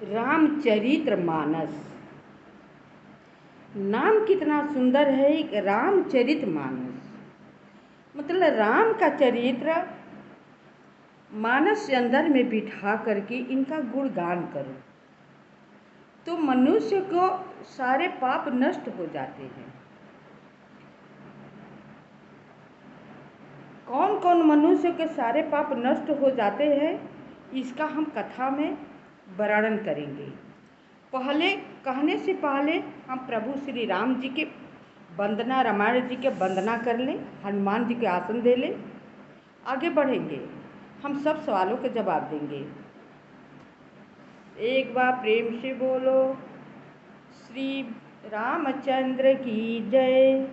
रामचरितमानस। नाम कितना सुंदर है, रामचरितमानस। मतलब राम का चरित्र मानस के अंदर में बिठा करके इनका गुणगान करो तो मनुष्य को सारे पाप नष्ट हो जाते हैं। कौन कौन मनुष्य के सारे पाप नष्ट हो जाते हैं, इसका हम कथा में वर्णन करेंगे। पहले कहने से पहले हम प्रभु श्री राम जी के वंदना, रामायण जी के वंदना कर लें, हनुमान जी के आसन दे लें, आगे बढ़ेंगे। हम सब सवालों के जवाब देंगे। एक बार प्रेम से बोलो श्री रामचंद्र की जय,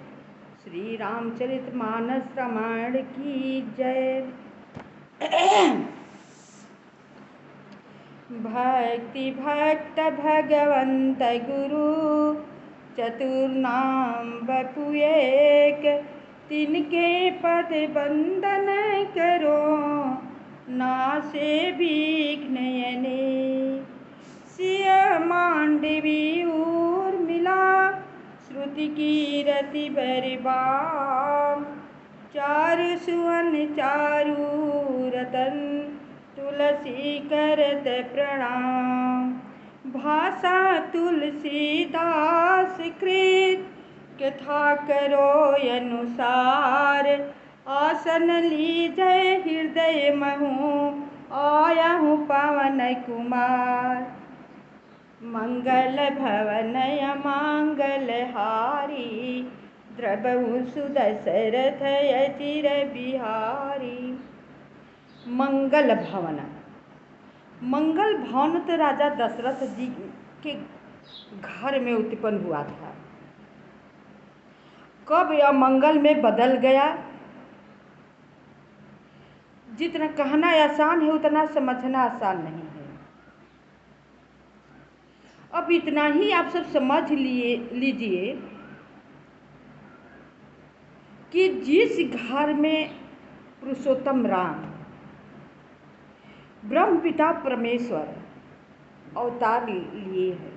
श्री रामचरितमानस रामायण की जय। भक्ति भक्त भगवंत गुरु, चतुर्नाम बपु एक, तिनके पद वंदन करो, नासे विघ्नयने। सिय मांडवी उर्मिला, श्रुति कीरति बरिबाम, चारु सुवन चारु रतन, तुलसी करत प्रणाम। भाषा तुलसीदास कृत, कथा करो अनुसार, आसन लीजै हृदय महु, आयहु पवन कुमार। मंगल भवन अमांगल हारी, द्रवहु सुदशरथ अचिर बिहारी। मंगल भवन, मंगल भवन तो राजा दशरथ जी के घर में उत्पन्न हुआ था। कब यह मंगल में बदल गया, जितना कहना आसान है उतना समझना आसान नहीं है। अब इतना ही आप सब समझ लीजिए कि जिस घर में पुरुषोत्तम राम ब्रह्म पिता परमेश्वर अवतार लिए हैं,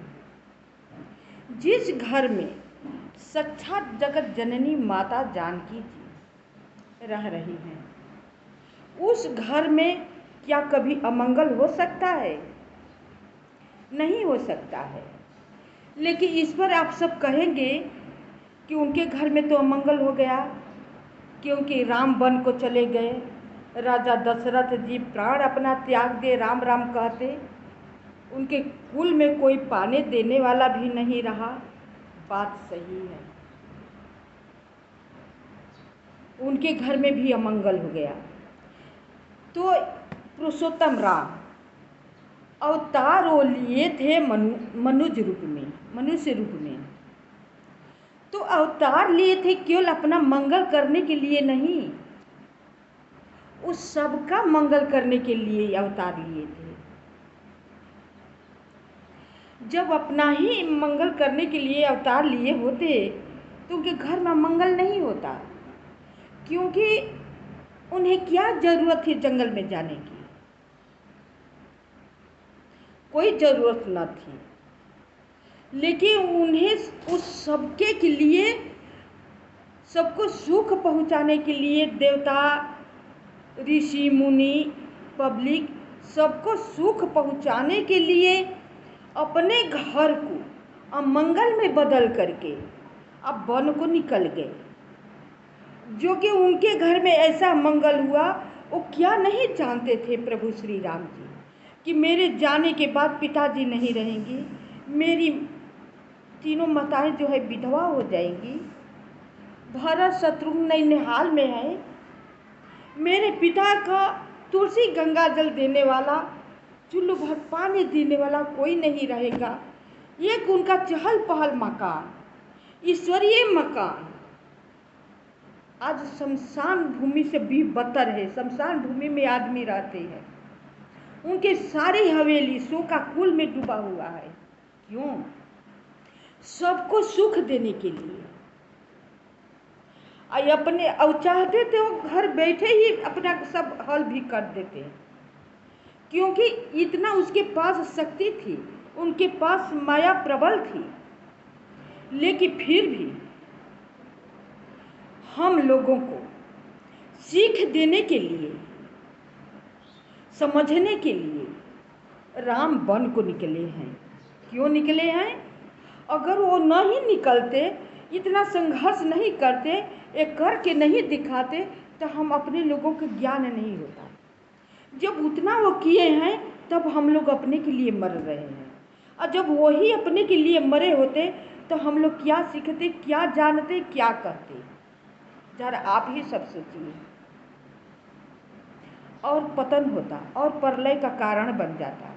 जिस घर में साक्षात जगत जननी माता जानकी जी रह रही हैं, उस घर में क्या कभी अमंगल हो सकता है? नहीं हो सकता है। लेकिन इस पर आप सब कहेंगे कि उनके घर में तो अमंगल हो गया, क्योंकि राम वन को चले गए। राजा दशरथ जी प्राण अपना त्याग दे राम राम कहते, उनके कुल में कोई पाने देने वाला भी नहीं रहा। बात सही है, उनके घर में भी अमंगल हो गया। तो पुरुषोत्तम राम अवतार वो लिए थे मनुष्य रूप में। तो अवतार लिए थे केवल अपना मंगल करने के लिए नहीं, उस सबका मंगल करने के लिए अवतार लिए थे। जब अपना ही मंगल करने के लिए अवतार लिए होते तो उनके घर में मंगल नहीं होता, क्योंकि उन्हें क्या जरूरत थी जंगल में जाने की? कोई जरूरत न थी। लेकिन उन्हें उस सबके के लिए, सबको सुख पहुंचाने के लिए देवता, ऋषि मुनि, पब्लिक सबको सुख पहुंचाने के लिए अपने घर को अमंगल में बदल करके अब वन को निकल गए। जो कि उनके घर में ऐसा मंगल हुआ, वो क्या नहीं जानते थे प्रभु श्री राम जी कि मेरे जाने के बाद पिताजी नहीं रहेंगे, मेरी तीनों माताएं जो है विधवा हो जाएंगी, भरत शत्रुघ्न नैनिहाल में है, मेरे पिता का तुलसी गंगा जल देने वाला, चुल्लू भर पानी देने वाला कोई नहीं रहेगा। एक उनका चहल पहल मकान, ईश्वरीय मकान आज शमशान भूमि से भी बदतर है। शमशान भूमि में आदमी रहते हैं, उनके सारी हवेली शोकाकुल में डूबा हुआ है। क्यों? सबको सुख देने के लिए। अपने और चाहते थे वो घर बैठे ही अपना सब हल भी कर देते, क्योंकि इतना उसके पास शक्ति थी उनके पास माया प्रबल थी, लेकिन फिर भी हम लोगों को सीख देने के लिए, समझने के लिए राम वन को निकले हैं। क्यों निकले हैं? अगर वो नहीं निकलते, इतना संघर्ष नहीं करते, एक करके नहीं दिखाते, तो हम अपने लोगों को ज्ञान नहीं होता। जब उतना वो किए हैं तब हम लोग अपने के लिए मर रहे हैं, और जब वही अपने के लिए मरे होते तो हम लोग क्या सीखते, क्या जानते, क्या करते? जरा आप ही सब सोचिए। और पतन होता और प्रलय का कारण बन जाता।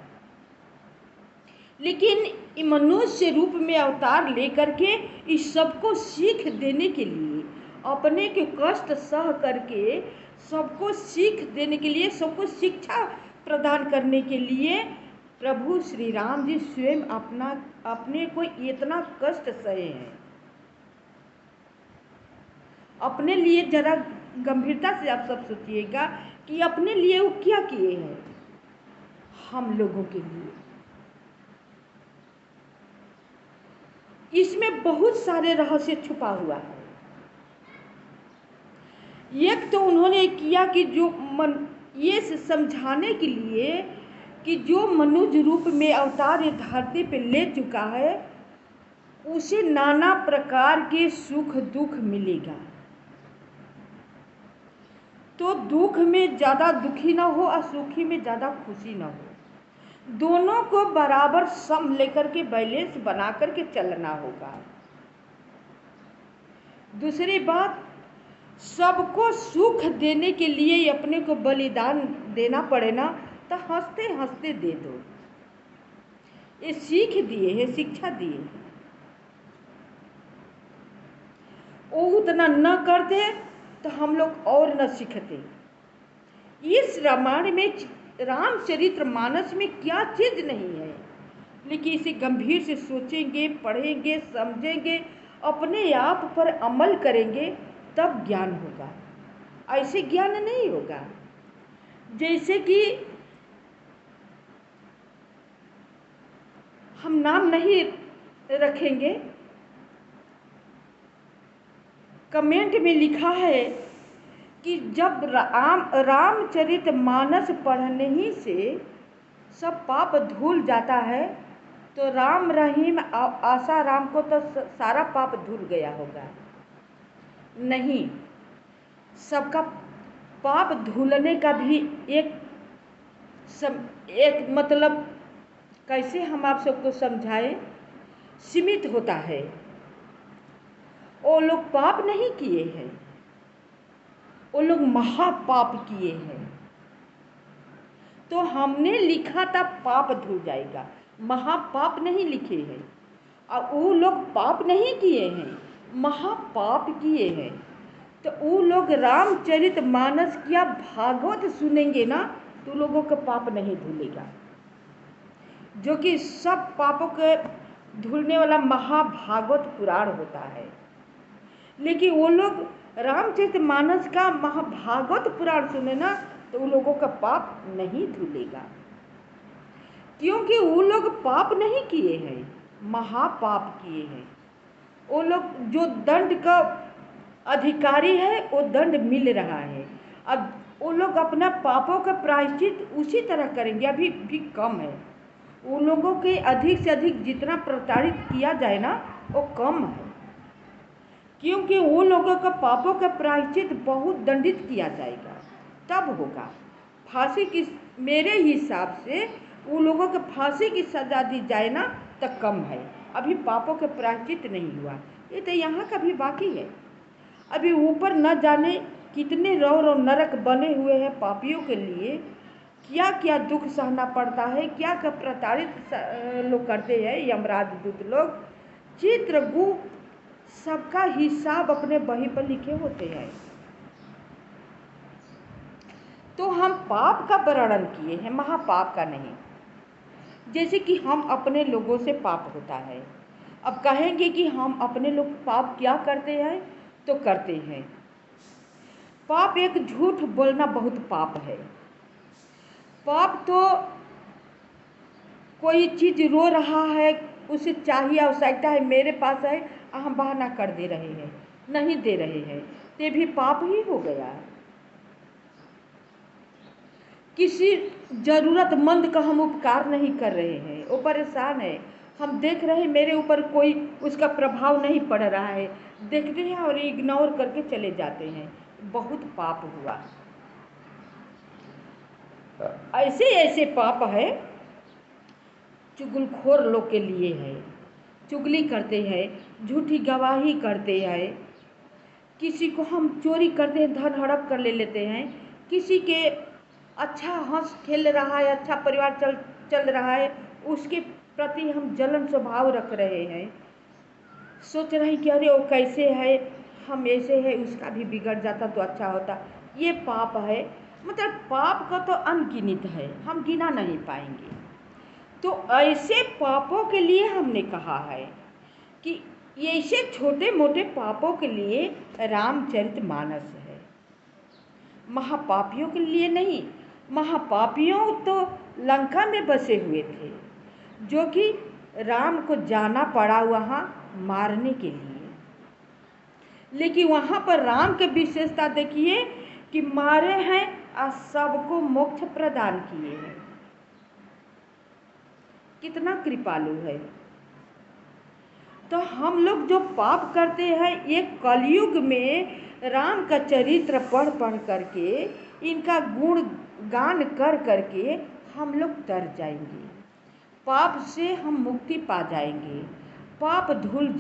लेकिन मनुष्य रूप में अवतार लेकर के इस सबको सीख देने के लिए, अपने के कष्ट सह करके सबको सीख देने के लिए, सबको शिक्षा प्रदान करने के लिए प्रभु श्री राम जी स्वयं अपने को इतना कष्ट सहे हैं। अपने लिए जरा गंभीरता से आप सब सोचिएगा कि अपने लिए वो क्या किए हैं हम लोगों के लिए। इसमें बहुत सारे रहस्य छुपा हुआ है। एक तो उन्होंने किया कि ये समझाने के लिए कि जो मनुष्य रूप में अवतार ये धरती पे ले चुका है, उसे नाना प्रकार के सुख दुख मिलेगा, तो दुख में ज़्यादा दुखी ना हो और सुखी में ज़्यादा खुशी ना हो। दोनों को बराबर सम लेकर के बैलेंस बना करके चलना होगा। दूसरी बात, सबको सुख देने के लिए अपने को बलिदान देना पड़े ना, तो हंसते हंसते दे दो। ये सीख दिए है, शिक्षा दिए है। वो उतना न करते तो हम लोग और न सीखते। इस रामायण में, रामचरितमानस में क्या चीज नहीं है, लेकिन इसे गंभीर से सोचेंगे, पढ़ेंगे, समझेंगे, अपने आप पर अमल करेंगे, तब ज्ञान होगा। ऐसे ज्ञान नहीं होगा। जैसे कि हम नाम नहीं रखेंगे, कमेंट में लिखा है कि जब रामचरितमानस पढ़ने ही से सब पाप धुल जाता है, तो राम रहीम आशा राम को तो सारा पाप धुल गया होगा। नहीं, सबका पाप धुलने का भी एक मतलब, कैसे हम आप सबको समझाएं, सीमित होता है। वो लोग पाप नहीं किए हैं, वो लोग महापाप किए हैं। तो हमने लिखा था पाप धुल जाएगा, महापाप नहीं लिखे हैं। और वो लोग पाप नहीं किए हैं, महापाप किए हैं। तो वो लोग रामचरितमानस क्या भागवत सुनेंगे ना, तो लोगों का पाप नहीं धुलेगा, जो कि सब पापों के धुलने वाला महाभागवत पुराण होता है। लेकिन वो लोग रामचरितमानस का महाभागवत पुराण सुने ना, तो उन लोगों का पाप नहीं धुलेगा, क्योंकि वो लोग पाप नहीं किए हैं, महापाप किए हैं। वो लोग जो दंड का अधिकारी है, वो दंड मिल रहा है। अब वो लोग अपना पापों का प्रायश्चित उसी तरह करेंगे, अभी भी कम है। उन लोगों के अधिक से अधिक जितना प्रताड़ित किया जाए ना, वो कम है, क्योंकि वो लोगों का पापों का प्रायश्चित बहुत दंडित किया जाएगा, तब होगा फांसी की। मेरे हिसाब से उन लोगों को फांसी की सजा दी जाए ना, तो कम है। अभी पापों का प्रायश्चित नहीं हुआ, ये तो यहाँ का भी बाकी है। अभी ऊपर न जाने कितने रौर और नरक बने हुए हैं पापियों के लिए, क्या क्या दुख सहना पड़ता है, क्या क्या प्रताड़ित लोग करते हैं यमराज दूत लोग। चित्रगुप्त सबका हिसाब अपने बही पर लिखे होते हैं। तो हम पाप का वर्णन किए हैं, महापाप का नहीं। जैसे कि हम अपने लोगों से पाप होता है। अब कहेंगे कि हम अपने लोग पाप क्या करते हैं, तो करते हैं पाप। एक झूठ बोलना बहुत पाप है। पाप तो कोई चीज़ रो रहा है, उसे चाहिए, आवश्यकता है, मेरे पास है, हम बहाना कर दे रहे हैं, नहीं दे रहे हैं, ये भी पाप ही हो गया। किसी ज़रूरतमंद का हम उपकार नहीं कर रहे हैं, वो परेशान है, हम देख रहे हैं मेरे ऊपर कोई उसका प्रभाव नहीं पड़ रहा है, देखते हैं और इग्नोर करके चले जाते हैं, बहुत पाप हुआ। ऐसे ऐसे पाप है चुगलखोर लोग के लिए है, चुगली करते हैं, झूठी गवाही करते हैं, किसी को हम चोरी करते हैं, धन हड़प कर ले लेते हैं, किसी के अच्छा हंस खेल रहा है, अच्छा परिवार चल रहा है, उसके प्रति हम जलन स्वभाव रख रहे हैं, सोच रहे हैं कि अरे वो कैसे है, हम ऐसे हैं, उसका भी बिगड़ जाता तो अच्छा होता। ये पाप है, मतलब पाप का तो अनगिनत है, हम गिना नहीं पाएंगे। तो ऐसे पापों के लिए हमने कहा है कि ऐसे छोटे मोटे पापों के लिए रामचरितमानस है, महापापियों के लिए नहीं। महापापियों तो लंका में बसे हुए थे, जो कि राम को जाना पड़ा वहाँ मारने के लिए, लेकिन वहाँ पर राम की विशेषता देखिए कि मारे हैं और सबको मोक्ष प्रदान किए हैं, कितना कृपालु है। तो हम लोग जो पाप करते हैं, ये कलयुग में राम का चरित्र पढ़ पढ़ करके, इनका गुण गान कर करके हम लोग तर जाएंगे, पाप से हम मुक्ति पा जाएंगे, पाप धुल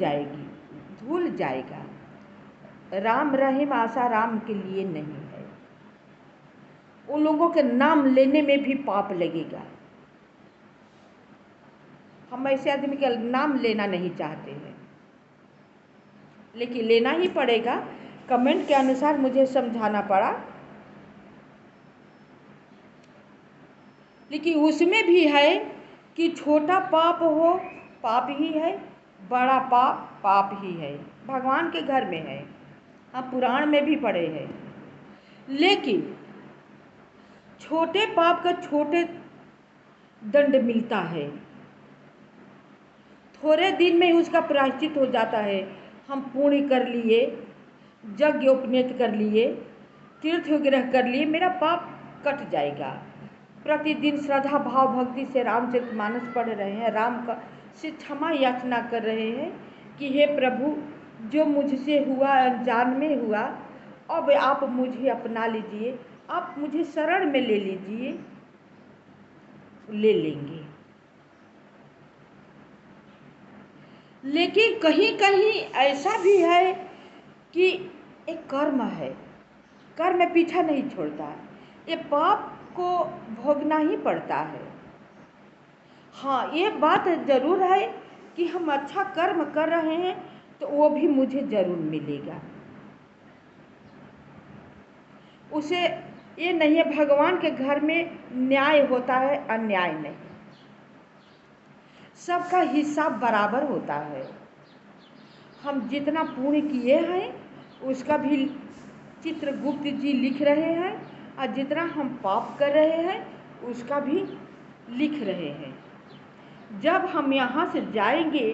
जाएगा। राम रहीम आसाराम के लिए नहीं है, उन लोगों के नाम लेने में भी पाप लगेगा। हम ऐसे आदमी का नाम लेना नहीं चाहते हैं, लेकिन लेना ही पड़ेगा, कमेंट के अनुसार मुझे समझाना पड़ा, लेकिन उसमें भी है कि छोटा पाप हो पाप ही है, बड़ा पाप पाप ही है, भगवान के घर में है, हम पुराण में भी पढ़े हैं। लेकिन छोटे पाप का छोटे दंड मिलता है, थोड़े दिन में उसका प्रायश्चित हो जाता है। हम पुण्य कर लिए, यज्ञ उपनेत कर लिए, तीर्थ विग्रह कर लिए, मेरा पाप कट जाएगा। प्रतिदिन श्रद्धा भाव भक्ति से रामचरितमानस पढ़ रहे हैं, राम का से क्षमा याचना कर रहे हैं कि हे प्रभु, जो मुझसे हुआ अनजान में हुआ, अब आप मुझे अपना लीजिए, आप मुझे शरण में ले लीजिए, ले लेंगे। लेकिन कहीं कहीं ऐसा भी है कि एक कर्म है, कर्म पीछा नहीं छोड़ता, ये पाप को भोगना ही पड़ता है। हाँ, ये बात ज़रूर है कि हम अच्छा कर्म कर रहे हैं तो वो भी मुझे ज़रूर मिलेगा, उसे ये नहीं है। भगवान के घर में न्याय होता है, अन्याय नहीं, सबका हिसाब बराबर होता है। हम जितना पुण्य किए हैं उसका भी चित्रगुप्त जी लिख रहे हैं, और जितना हम पाप कर रहे हैं उसका भी लिख रहे हैं। जब हम यहाँ से जाएंगे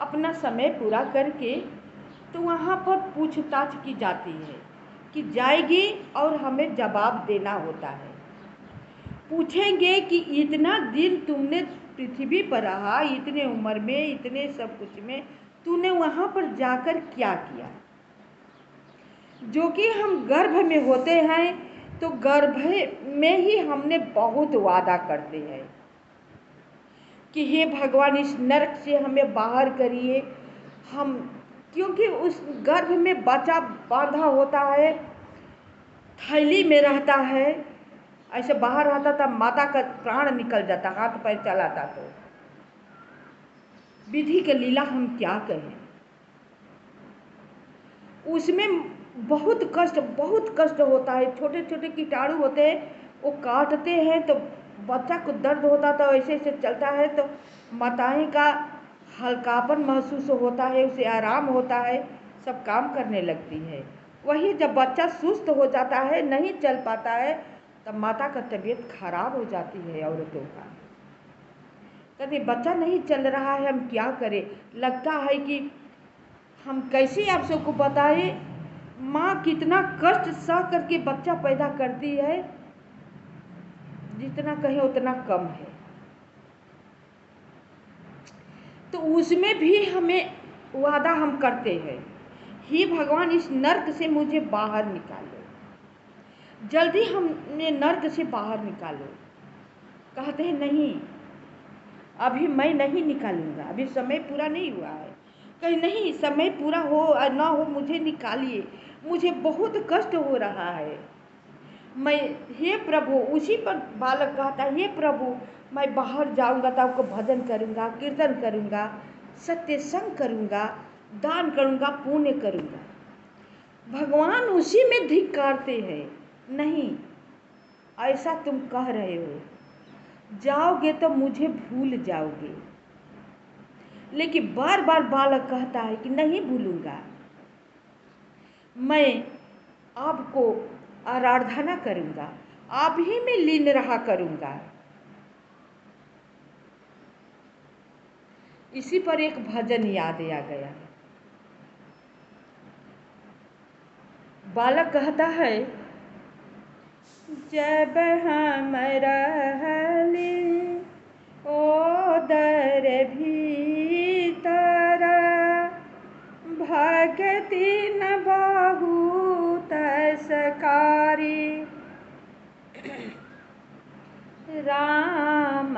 अपना समय पूरा करके, तो वहाँ पर पूछताछ की जाती है कि जाएगी और हमें जवाब देना होता है। पूछेंगे कि इतना दिन तुमने पृथ्वी पर रहा, इतने उम्र में, इतने सब कुछ में, तूने वहाँ पर जाकर क्या किया। जो कि हम गर्भ में होते हैं तो गर्भ में ही हमने बहुत वादा करते हैं कि हे भगवान, इस नरक से हमें बाहर करिए। हम क्योंकि उस गर्भ में बच्चा बांधा होता है, थैली में रहता है, ऐसे बाहर आता था माता का प्राण निकल जाता, हाथ पैर चलाता, तो विधि के लीला हम क्या कहें। उसमें बहुत कष्ट होता है, छोटे छोटे कीटाणु होते हैं, वो काटते हैं तो बच्चा को दर्द होता था, ऐसे ऐसे चलता है तो माताएं का हल्कापन महसूस होता है, उसे आराम होता है, सब काम करने लगती है। वही जब बच्चा सुस्त हो जाता है, नहीं चल पाता है, तब माता का तबीयत खराब हो जाती है औरतों का। कहते बच्चा नहीं चल रहा है, हम क्या करें। लगता है कि हम कैसे आप सबको बताएं, माँ कितना कष्ट सह करके बच्चा पैदा करती है, जितना कहे उतना कम है। तो उसमें भी हमें वादा हम करते हैं, हे भगवान इस नर्क से मुझे बाहर निकालो, जल्दी हमें नर्क से बाहर निकालो। कहते हैं नहीं, अभी मैं नहीं निकालूंगा, अभी समय पूरा नहीं हुआ है। कहीं नहीं, समय पूरा हो और ना हो, मुझे निकालिए, मुझे बहुत कष्ट हो रहा है। मैं, हे प्रभु, उसी पर बालक कहता है, हे प्रभु मैं बाहर जाऊंगा तो आपको भजन करूंगा, कीर्तन करूंगा, सत्य संग करूंगा, दान करूंगा, पुण्य करूंगा। भगवान उसी में धिक्कारते हैं, नहीं ऐसा तुम कह रहे हो, जाओगे तो मुझे भूल जाओगे। लेकिन बार बार बालक कहता है कि नहीं भूलूंगा, मैं आपको आराधना करूंगा, आप ही में लीन रहा करूंगा। इसी पर एक भजन याद आ गया। बालक कहता है, जब हम रहली ओदर भीतर, भगति न बहुत सकारी, राम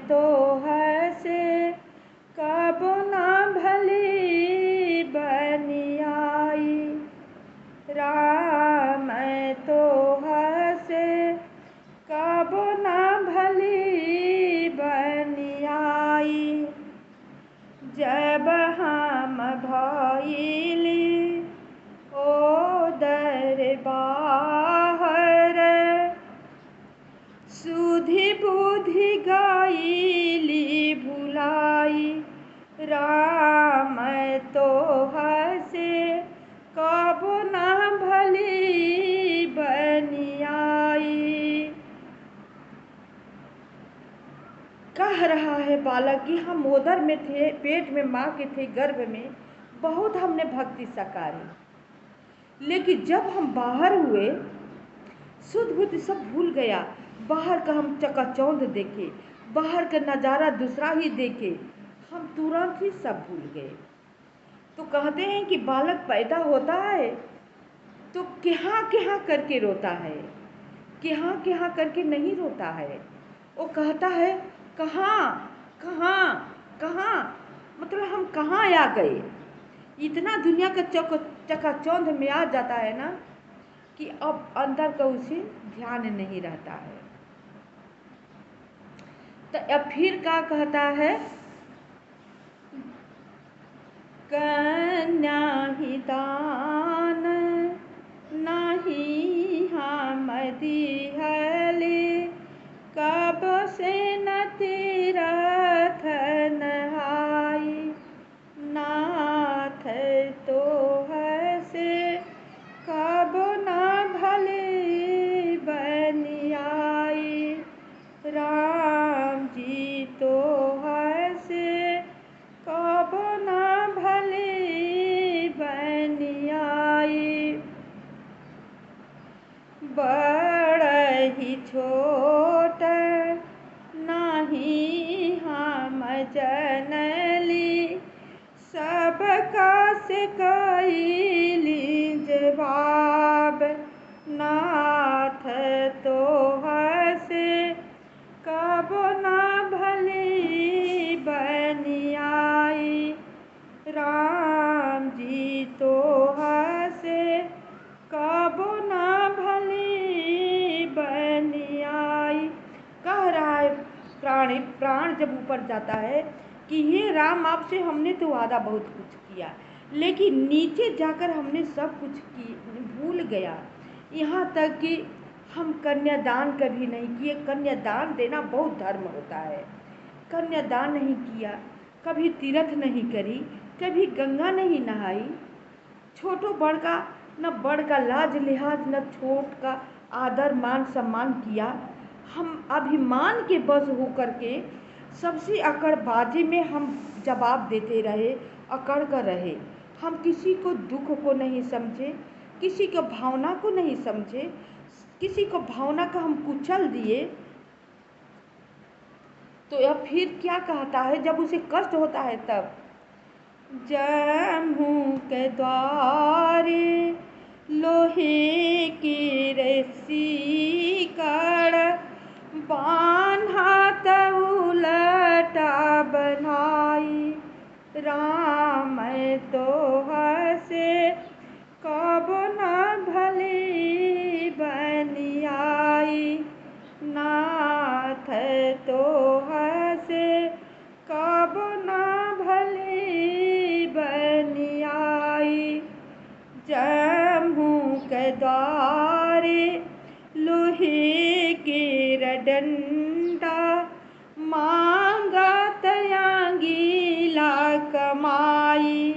तो हसे कब न भली बनियाई, राम तो हसे कब न भली बनियाई, जब हम भइली ओदर बाहर, सुधि बुद्धि गाइली भुलाई, राम तो हसे कब न भली बनियाई। कह रहा है बालक कि हम ओदर में थे, पेट में माँ के थे, गर्भ में बहुत हमने भक्ति सकारी, लेकिन जब हम बाहर हुए शुद्ध बुद्धि सब भूल गया। बाहर का हम चकाचौंध देखे, बाहर का नज़ारा दूसरा ही देखे, हम तुरंत ही सब भूल गए। तो कहते हैं कि बालक पैदा होता है तो क्या क्या करके रोता है, क्या क्या करके नहीं रोता है। वो कहता है कहाँ कहाँ कहाँ, मतलब हम कहाँ आ गए। इतना दुनिया का चकाचौंध में आ जाता है ना कि अब अंदर का उसे ध्यान नहीं रहता है। तो अब फिर क्या कहता है, कन्या ही दान नहीं हम दिहले, कब से न तीरथ नहाई, नाथ तो हसे कब न भले बनियाई, राम जी तो हसे कब न भले बनियाई, बड़ ही छोट नहीं हम जनली, सबका से कइली जवाब, नाथ तो हसे कब न भली बनियाई, राम जी तो हसे कब न भली बनियाई। कह रहा है प्राण जब ऊपर जाता है कि हे राम, आपसे हमने तो वादा बहुत कुछ किया, लेकिन नीचे जाकर हमने सब कुछ भूल गया। यहाँ तक कि हम कन्यादान कभी नहीं किए। कन्यादान देना बहुत धर्म होता है, कन्यादान नहीं किया, कभी तीर्थ नहीं करी, कभी गंगा नहीं नहाई, छोटो बड़ का न बड़ का लाज लिहाज, न छोट का आदर मान सम्मान किया। हम अभिमान के बस होकर के सबसे अकड़बाजी में हम जवाब देते रहे, अकड़ कर रहे। हम किसी को दुख को नहीं समझे, किसी को भावना को नहीं समझे, किसी को भावना का हम कुचल दिए। तो यह फिर क्या कहता है जब उसे कष्ट होता है तब, जम्मू के द्वारे लोहे की रस्सी कड़ बान्हा उलटा बनाई, राम तो हसे कब न भली बनी आई, नाथ तो हसे कब न भली बनी आई, जम्मू के द्वारे लोहे के डंडा मांगा तयांगीला कमाई,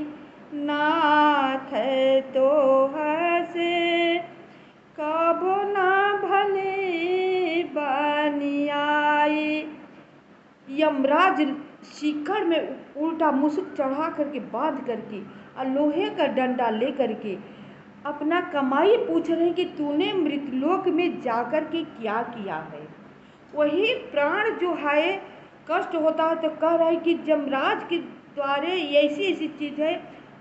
नाथ तो हसे कब न भले बनी आई। यमराज सीकड़ में उल्टा मुसुक चढ़ा करके बांध करके और लोहे का डंडा ले करके अपना कमाई पूछ रहे कि तूने मृतलोक में जाकर के क्या किया है। वही प्राण जो है कष्ट होता है तो कह रहा है कि यमराज के द्वारे ऐसी ऐसी चीज़ है,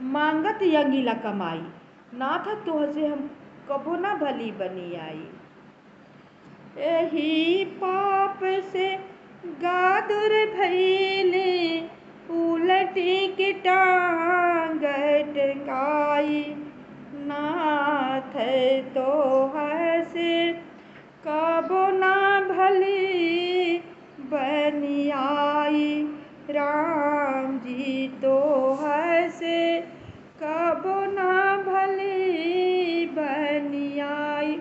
मांगत यंगीला कमाई, नाथ तो हसे हम कबो ना भली बनी आई। यही पाप से गादुर भैले उलटी की टांग टंगाई, नाथ तो हसे कबो ना भली बनी आई, राम जी तो हसे कबो ना भली बनी आई।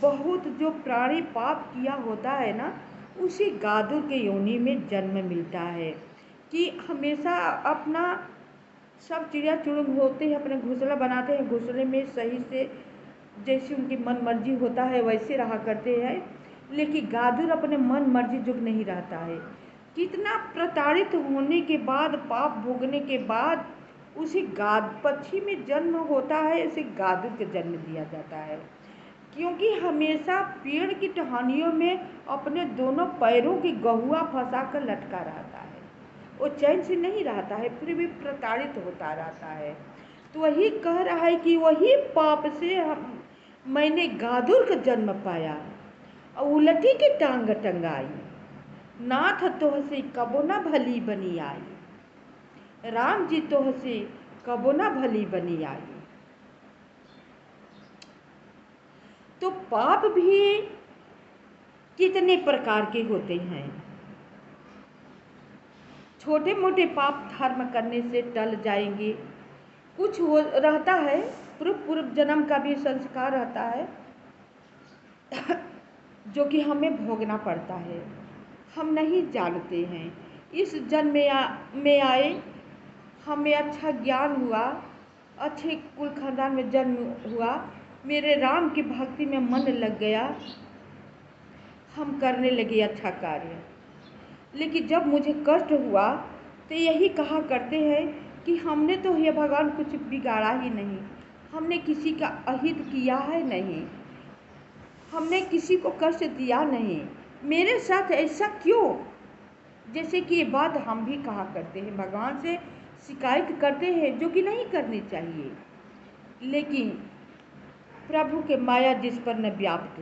बहुत जो प्राणी पाप किया होता है ना, उसी गादुर के योनि में जन्म मिलता है कि हमेशा अपना सब चिड़िया चुड़ुंग होते हैं, अपने घोंसला बनाते हैं, घोंसले में सही से जैसी उनकी मन मर्जी होता है वैसे रहा करते हैं, लेकिन गादुर अपने मन मर्जी जुग नहीं रहता है। कितना प्रताड़ित होने के बाद, पाप भोगने के बाद उसे पक्षी में जन्म होता है, उसे गादुर का जन्म दिया जाता है। क्योंकि हमेशा पेड़ की टहनियों में अपने दोनों पैरों की गहुआ फंसा कर लटका रहता है, वो चैन से नहीं रहता है, फिर भी प्रताड़ित होता रहता है। तो वही कह रहा है कि वही पाप से मैंने गादुर का जन्म पाया और उलटी की टांग टंगाई, नाथ तो हसे कबो ना भली बनी आई, राम जी तो हसे कबो ना भली बनी आई। तो पाप भी कितने प्रकार के होते हैं। छोटे मोटे पाप धर्म करने से टल जाएंगे, कुछ हो रहता है पूर्व जन्म का भी संस्कार रहता है जो कि हमें भोगना पड़ता है, हम नहीं जानते हैं। इस जन्म में आए, हमें अच्छा ज्ञान हुआ, अच्छे कुल खानदान में जन्म हुआ, मेरे राम की भक्ति में मन लग गया, हम करने लगे अच्छा कार्य। लेकिन जब मुझे कष्ट हुआ तो यही कहा करते हैं कि हमने तो हे भगवान कुछ बिगाड़ा ही नहीं, हमने किसी का अहित किया है नहीं, हमने किसी को कष्ट दिया नहीं, मेरे साथ ऐसा क्यों। जैसे कि ये बात हम भी कहा करते हैं, भगवान से शिकायत करते हैं जो कि नहीं करनी चाहिए, लेकिन प्रभु के माया जिस पर न व्याप्त,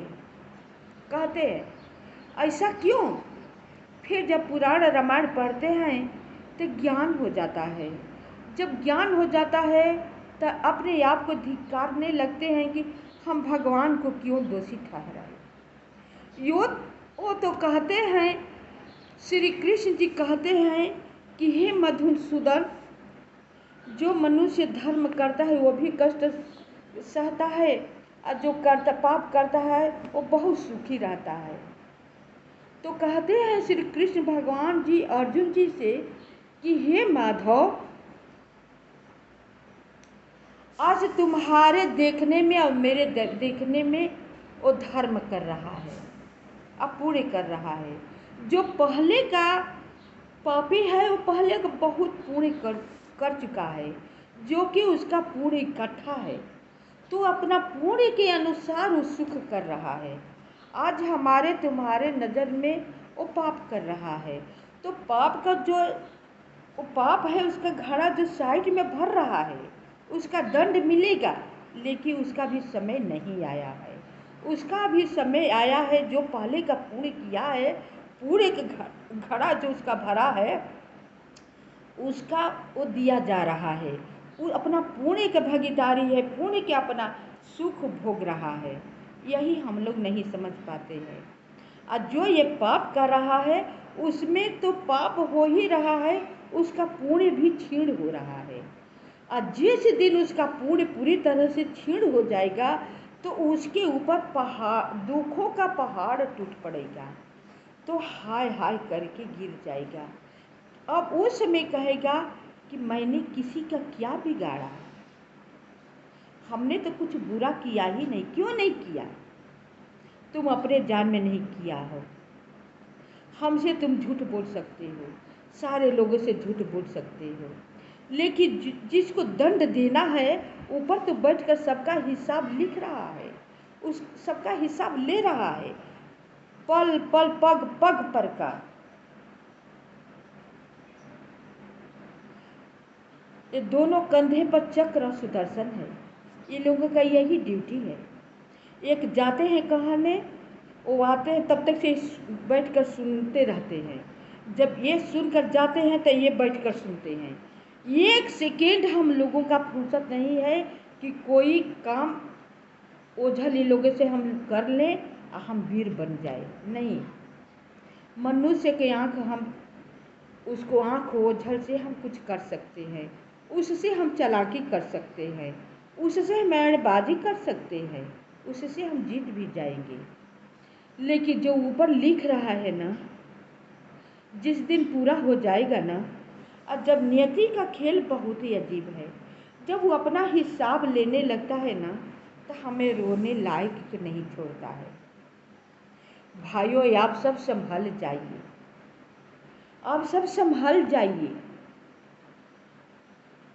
कहते हैं ऐसा क्यों। फिर जब पुराण रामायण पढ़ते हैं तो ज्ञान हो जाता है, जब ज्ञान हो जाता है तो अपने आप को धिक्कारने लगते हैं कि हम भगवान को क्यों दोषी ठहराए। वो तो कहते हैं, श्री कृष्ण जी कहते हैं कि हे मधुसूदन, जो मनुष्य धर्म करता है वो भी कष्ट सहता है, और जो पाप करता है वो बहुत सुखी रहता है। तो कहते हैं श्री कृष्ण भगवान जी अर्जुन जी से कि हे माधव, आज तुम्हारे देखने में और मेरे देखने में वो धर्म कर रहा है, अपूर्ण कर रहा है। जो पहले का पापी है वो पहले का बहुत पुण्य कर चुका है, जो कि उसका पुण्य इकट्ठा है, तो अपना पुण्य के अनुसार वो सुख कर रहा है। आज हमारे तुम्हारे नज़र में वो पाप कर रहा है, तो पाप का जो वो पाप है उसका घड़ा जो साइड में भर रहा है, उसका दंड मिलेगा, लेकिन उसका भी समय नहीं आया है। उसका भी समय आया है, जो पहले का पुण्य किया है, पूरे का घड़ा जो उसका भरा है, उसका वो दिया जा रहा है। वो अपना पुण्य का भागीदारी है, पुण्य के अपना सुख भोग रहा है। यही हम लोग नहीं समझ पाते हैं। और जो ये पाप कर रहा है, उसमें तो पाप हो ही रहा है, उसका पुण्य भी क्षीण हो रहा है। और जिस दिन उसका पुण्य पूरी तरह से क्षीण हो जाएगा, तो उसके ऊपर पहाड़, दुखों का पहाड़ टूट पड़ेगा, तो हाय हाय करके गिर जाएगा। अब उस समय कहेगा कि मैंने किसी का क्या बिगाड़ा, हमने तो कुछ बुरा किया ही नहीं। क्यों नहीं किया? तुम अपने जान में नहीं किया हो, हमसे तुम झूठ बोल सकते हो, सारे लोगों से झूठ बोल सकते हो, लेकिन जिसको दंड देना है, ऊपर तो बैठकर सबका हिसाब लिख रहा है, उस सबका हिसाब ले रहा है, पल पल पग पग पर का। ये दोनों कंधे पर चक्र और सुदर्शन है, ये लोगों का यही ड्यूटी है। एक जाते हैं कहने, वो आते हैं तब तक से बैठकर सुनते रहते हैं, जब ये सुनकर जाते हैं तो ये बैठकर सुनते हैं। एक सेकेंड हम लोगों का फुर्सत नहीं है कि कोई काम ओझल इन लोगों से हम कर लें और हम वीर बन जाए। नहीं, मनुष्य के आँख, हम उसको आँख ओझल से हम कुछ कर सकते हैं, उससे हम चालाकी कर सकते हैं, उससे हम ऐड़बाजी कर सकते हैं, उससे हम जीत भी जाएंगे। लेकिन जो ऊपर लिख रहा है ना, जिस दिन पूरा हो जाएगा ना, और जब नियति का खेल बहुत ही अजीब है, जब वो अपना हिसाब लेने लगता है ना, तो हमें रोने लायक नहीं छोड़ता है। भाइयों, आप सब संभल जाइए, आप सब संभल जाइए।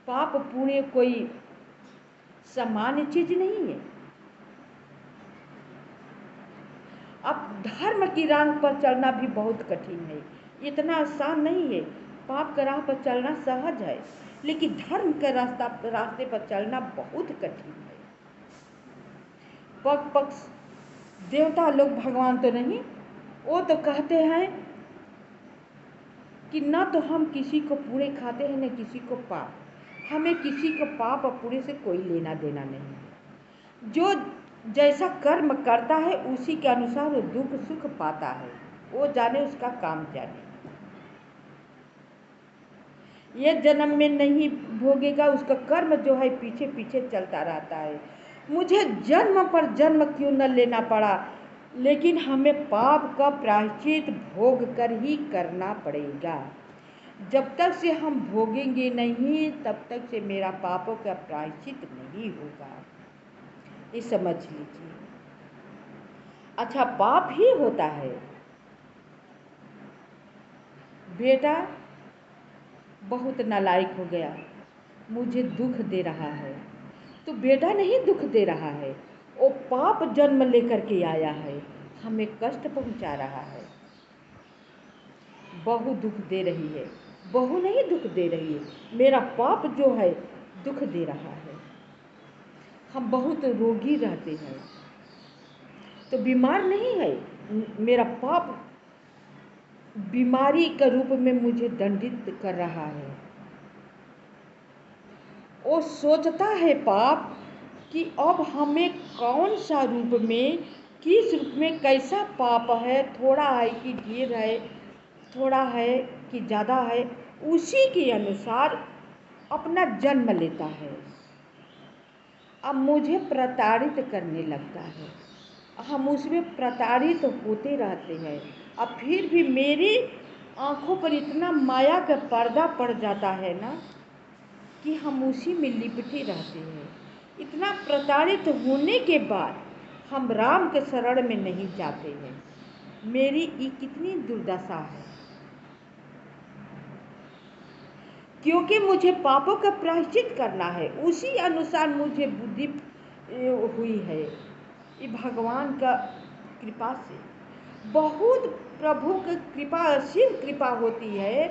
पाप पुण्य कोई सामान्य चीज नहीं है। अब धर्म की राह पर चलना भी बहुत कठिन है, इतना आसान नहीं है। पाप का राह पर चलना सहज है, लेकिन धर्म के रास्ते पर चलना बहुत कठिन है। पग पग देवता लोग, भगवान तो नहीं, वो तो कहते हैं कि ना तो हम किसी को पूरे खाते हैं, न किसी को पाप, हमें किसी को पाप और पूरे से कोई लेना देना नहीं है। जो जैसा कर्म करता है उसी के अनुसार वो दुख सुख पाता है, वो जाने, उसका काम जाने। ये जन्म में नहीं भोगेगा, उसका कर्म जो है पीछे पीछे चलता रहता है। मुझे जन्म पर जन्म क्यों न लेना पड़ा, लेकिन हमें पाप का प्रायश्चित भोग कर ही करना पड़ेगा। जब तक से हम भोगेंगे नहीं, तब तक से मेरा पापों का प्रायश्चित नहीं होगा, ये समझ लीजिए। अच्छा, पाप ही होता है। बेटा बहुत नालायक हो गया, मुझे दुख दे रहा है, तो बेटा नहीं दुख दे रहा है, वो पाप जन्म लेकर के आया है, हमें कष्ट पहुंचा रहा है। बहू दुख दे रही है, बहू नहीं दुख दे रही है, मेरा पाप जो है दुख दे रहा है। हम बहुत रोगी रहते हैं, तो बीमार नहीं है, मेरा पाप बीमारी के रूप में मुझे दंडित कर रहा है। वो सोचता है पाप कि अब हमें कौन सा रूप में, किस रूप में, कैसा पाप है, थोड़ा है कि ढेर है, थोड़ा है कि ज़्यादा है, उसी के अनुसार अपना जन्म लेता है। अब मुझे प्रताड़ित करने लगता है, हम उसमें प्रताड़ित होते रहते हैं। अब फिर भी मेरी आँखों पर इतना माया का पर्दा पड़ जाता है ना, कि हम उसी में लिपटे रहते हैं। इतना प्रताड़ित होने के बाद हम राम के शरण में नहीं जाते हैं। मेरी ये कितनी दुर्दशा है। क्योंकि मुझे पापों का प्रायश्चित करना है, उसी अनुसार मुझे बुद्धि हुई है। ये भगवान का कृपा से, बहुत प्रभु की कृपा, असीम कृपा होती है,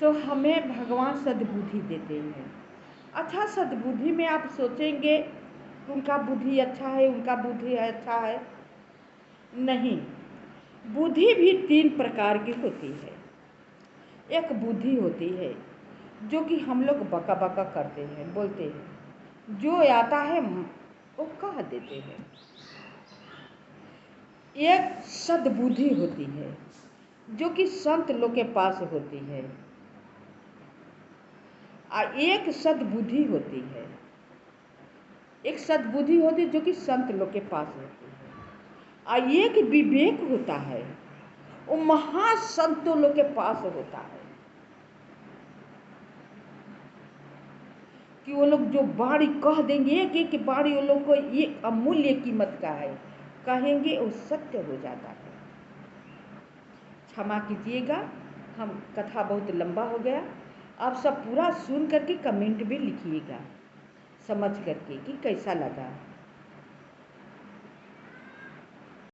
तो हमें भगवान सद्बुद्धि देते हैं। अच्छा, सद्बुद्धि में आप सोचेंगे उनका बुद्धि अच्छा है, उनका बुद्धि अच्छा है, नहीं। बुद्धि भी 3 प्रकार की होती है। एक बुद्धि होती है जो कि हम लोग बका बका करते हैं, बोलते हैं, जो आता है वो कह देते हैं। एक सद्बुद्धि होती है जो कि संत लोग के पास होती है, और एक सद्बुद्धि होती है, एक सद्बुद्धि होती है जो कि संत लोग के पास होती है, और एक विवेक होता है, वो महासंतों लोग के पास होता है, कि वो लोग जो बाणी कह देंगे, एक एक बाणी वो लोग को ये अमूल्य कीमत का है, कहेंगे वो सत्य हो जाता है। क्षमा कीजिएगा, हम कथा बहुत लंबा हो गया। आप सब पूरा सुन करके कमेंट भी लिखिएगा, समझ करके कि कैसा लगा।